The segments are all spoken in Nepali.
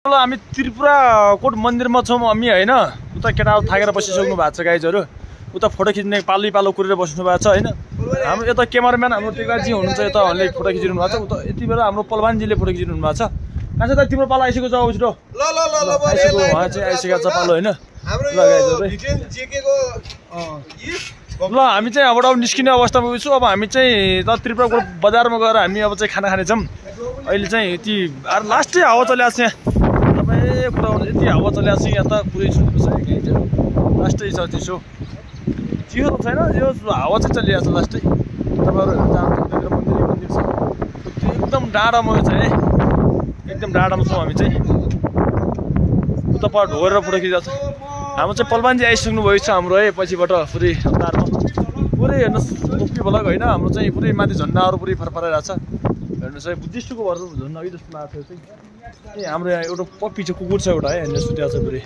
हामी त्रिपुरा कोट मन्दिरमा छौँ हामी हैन। उता केटाहरु थाकेर बसिसक्नु भएको छ गाइजहरु। उता फोटो खिच्ने पालो पालो कुरेर बस्नु भएको छ हैन। हाम्रो यता क्यामेराम्यान हाम्रो टेकाजी हुनुहुन्छ, यता उहाँले फोटो खिचिरहनु भएको छ। उता यति बेला हाम्रो पलवानजीले फोटो खिचिरहनु भएको छ। कहाँ छ त तिम्रो पालो आइसकेको छ उछिटो। ल आइसकेको उहाँ चाहिँ आइसकेको छ पालो हैन। ल गाइजहरु ल हामी चाहिँ अबबाट निस्किने अवस्थामा छु। अब हामी चाहिँ त त्रिपुरा कोट बजारमा गएर हामी अब चाहिँ खाना खाने छौँ। अहिले चाहिँ यति लास्टै हावा चलिरहेको छ यहाँ। तपाईँ कुरा यति हावा चलिरहेको छ यहाँ त पुरै सुन्नुहोस् है गाइजहरु। लास्टै छ चिसो चिसो त छैन, यो हावा चाहिँ चलिरहेको छ लास्टै। तपाईँहरू मन्दिर छ एकदम डाँडामा छ है, एकदम डाँडामा छौँ हामी चाहिँ। उता पर ढोरेर फोटो खिचिरहेको छ। हाम्रो चाहिँ पलवानजी आइसक्नु भएको छ हाम्रो है पछिबाट पुरै तारमा पुरै हेर्नुहोस् टोपी भलक होइन। हाम्रो चाहिँ पुरै माथि झन्डाहरू पुरै फरफराइरहेको छ हेर्नुहोस् है। बुद्धिस्टको भएर झन्डा अघि जस्तो माथि चाहिँ ए हाम्रो यहाँ एउटा पप्पी छ, कुकुर छ एउटा है, हेर्नुहोस् सुत्या छ पुरै।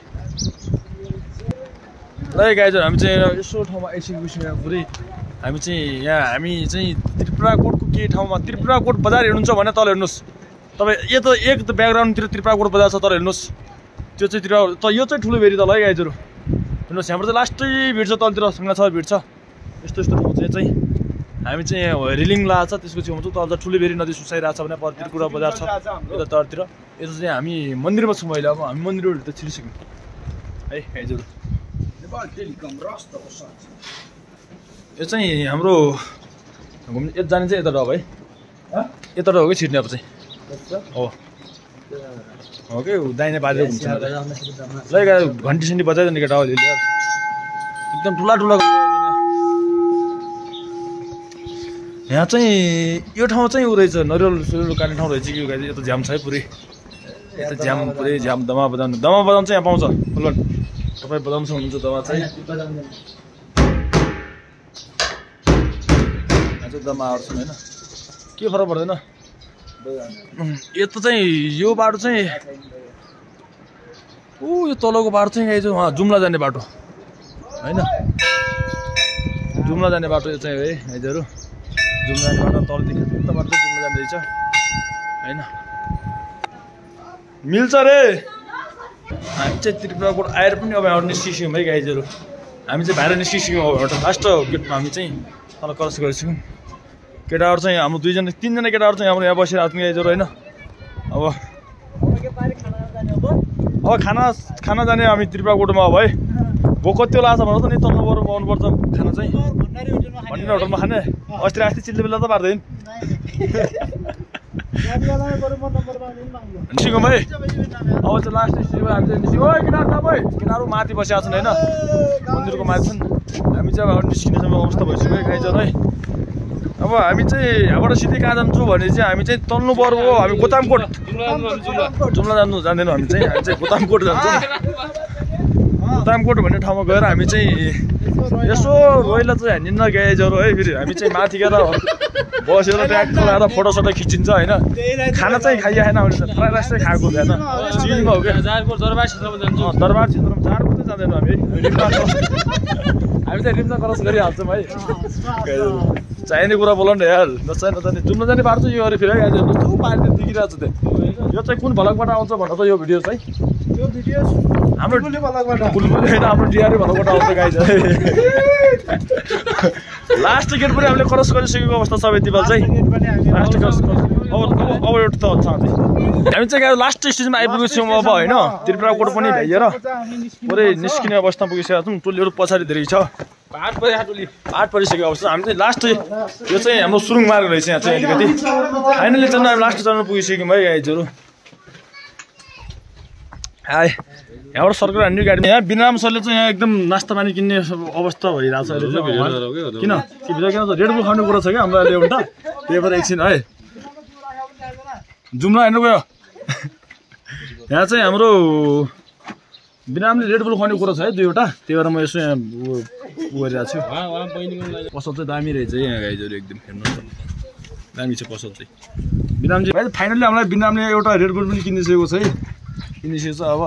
ल गाइजहरु हामी चाहिँ यसो ठाउँमा आइसकेको छौँ यहाँ पुरै। हामी चाहिँ त्रिपुरा कोटको के ठाउँमा त्रिपुरा कोट बजार हेर्नुहुन्छ भने तल हेर्नुहोस् तपाईँ। यो त एक त ब्याकग्राउन्डतिर त्रिपुरा कोट बजार छ, तर हेर्नुहोस् त्यो चाहिँ यो चाहिँ ठुलो भेरी तल है गाइजहरु। हेर्नुहोस् यहाँबाट चाहिँ लास्टै भिड छ, तलतिर सँगै विड छ। यस्तो यस्तो ठाउँ चाहिँ हामी चाहिँ रेलिङ लगाएको छ, त्यसको छेउमा चाहिँ तल ठुलो भेरी नदी सुसाइरहेको छ भने पर त्रिपुरा बजार छ यता तलतिर। यता चाहिँ हामी मन्दिरमा छौँ अहिले। अब हामी मन्दिरबाट त छिरिसक्यौँ है गाइजहरु। यो चाहिँ हाम्रो घुम्ने यता जाने चाहिँ यता हो है, यता हो कि छिर्ने अब चाहिँ हो कि दाहिने बाजेर घुम्छ। ल घन्टी सन्टी बजाइदिने केटा अहिले एकदम ठुला ठुला। यहाँ चाहिँ यो ठाउँ चाहिँ उ रहेछ नरिवल सुरिवल काट्ने ठाउँ रहेछ कि यता झ्याम छ है पुरै। यता झ्याम पुरै झ्याम दमा बजाउनु चाहिँ यहाँ पाउँछ। फुलन तपाईँ बजाउनु सक्नुहुन्छ दमा चाहिँ। यहाँ चाहिँ दमाहरू छन् होइन, के फरक पर्दैन। यता चाहिँ यो बाटो चाहिँ यो तलको बाटो चाहिँ गाइज उहाँ जुम्ला जाने बाटो होइन। जुम्ला जाने बाटो यो चाहिँ है गाइजहरु। जुम्ला जाने बाटो तलदेखि उता बाटो चाहिँ जुम्ला जाँदैछ होइन। मिल्छ रे। हामी चाहिँ त्रिपुरा कोट आएर पनि अब यहाँबाट निस्किसक्यौँ है गाइजहरु। हामी चाहिँ बाहिर निस्किसक्यौँ अब लास्ट गेटमा हामी चाहिँ तल क्रस गरिसक्यौँ। केटाहरू चाहिँ हाम्रो दुईजना तीनजना केटाहरू चाहिँ हाम्रो यहाँ बसिरहेको छौँ गाइजहरु होइन। अब खाना जाने हामी त्रिपुरा कोटमा अब है। भोक कति लाग्छ भनेर त नि तल्लो बरु आउनुपर्छ खाना चाहिँ भण्डारी होटलमा खाने। अस्ति चिल्ले बेला त पार्दैन निस्कियौँ है। अब चाहिँ लास्ट स्टेजमा हामी चाहिँ निस्क्यौँ। केटाहरू माथि बसिरहेको छन् होइन, मन्दिरको माथि छन्। हामी चाहिँ अब निस्किने अवस्था भइसक्यो है गाइजहरु है। अब हामी चाहिँ यहाँबाट सिधै कहाँ जान्छौँ भने चाहिँ हामी चाहिँ तल्नु पर्यो हामी गोतामकोट। जुम्ला जानु जान्दैनौँ हामी चाहिँ गोतामकोट जान्छौँ। गोतामकोट भन्ने ठाउँमा गएर हामी चाहिँ यसो रोइला चाहिँ हानिन्न गाइजहरु है। फेरि हामी चाहिँ माथि गएर बसेर ट्र्याक्टर लगाएर फोटोसोटो खिचिन्छ होइन। खाना चाहिँ खाइएन भने फ्राई राइस चाहिँ खाएको हुँदैन। चिनमा हो क्या दरबार क्षेत्रमा जान्छौँ। दरबार क्षेत्रमा जाडको चाहिँ जाँदैनौँ हामी चाहिँ रिम्सा क्रस गरिहाल्छौँ है। चाहिने कुरा बोलाउनु यार, नचाहिने जुम्ला जाने बाटो चाहिँ यो अरे फेरि है कस्तो पार्टी देखिरहेको छ त्यहाँ। यो चाहिँ कुन भलकबाट आउँछ भन्दा त यो भिडियो चाहिँ हाम्रो बुलबुली होइन, हाम्रो डिआरए भलकबाट आउँछ गाइज। लास्ट गेट पनि हामीले क्रस गरिसकेको अवस्था छ यति बेला चाहिँ। लास्ट क्रस अब एउटा त छ हामी चाहिँ लास्ट स्टेजमा आइपुगेको छौँ अब होइन। त्रिपुरा कोट पनि भ्याइएर पुरै निस्किने अवस्थामा पुगिसकेका छौँ। टोलीहरू पछाडि धेरै छ, पाट परिसकेको अवस्था। हामी चाहिँ लास्ट यो चाहिँ हाम्रो सुरुङ मार्ग रहेछ यहाँ चाहिँ अलिकति। फाइनली चाहिँ हामी लास्ट चरणमा पुगिसक्यौँ है गाइजहरु। हाई यहाँबाट सर्कल हान्ने गाडीमा यहाँ बिनाम सरले चाहिँ यहाँ एकदम नास्ता पानी किन्ने अवस्था भइरहेको छ अहिले चाहिँ। किन रेड बुल खाने कुरा छ क्या हाम्रो अहिले एउटा त्यही भएर एकछिन है जुम्ला हेर्नु गयो। यहाँ चाहिँ हाम्रो बिनामले रेड बुल खुवाउने कुरा छ है दुईवटा, त्यही भएर म यसो यहाँ उ गरिरहेको छु। पसल चाहिँ दामी रहेछ है यहाँ गाइजहरु, एकदम हेर्नुहोस् दामी छ पसल चाहिँ। बिनामजी फाइनली हामीलाई बिनामले एउटा रेड बुल पनि किनिसकेको छ है, किनिसकेको छ। अब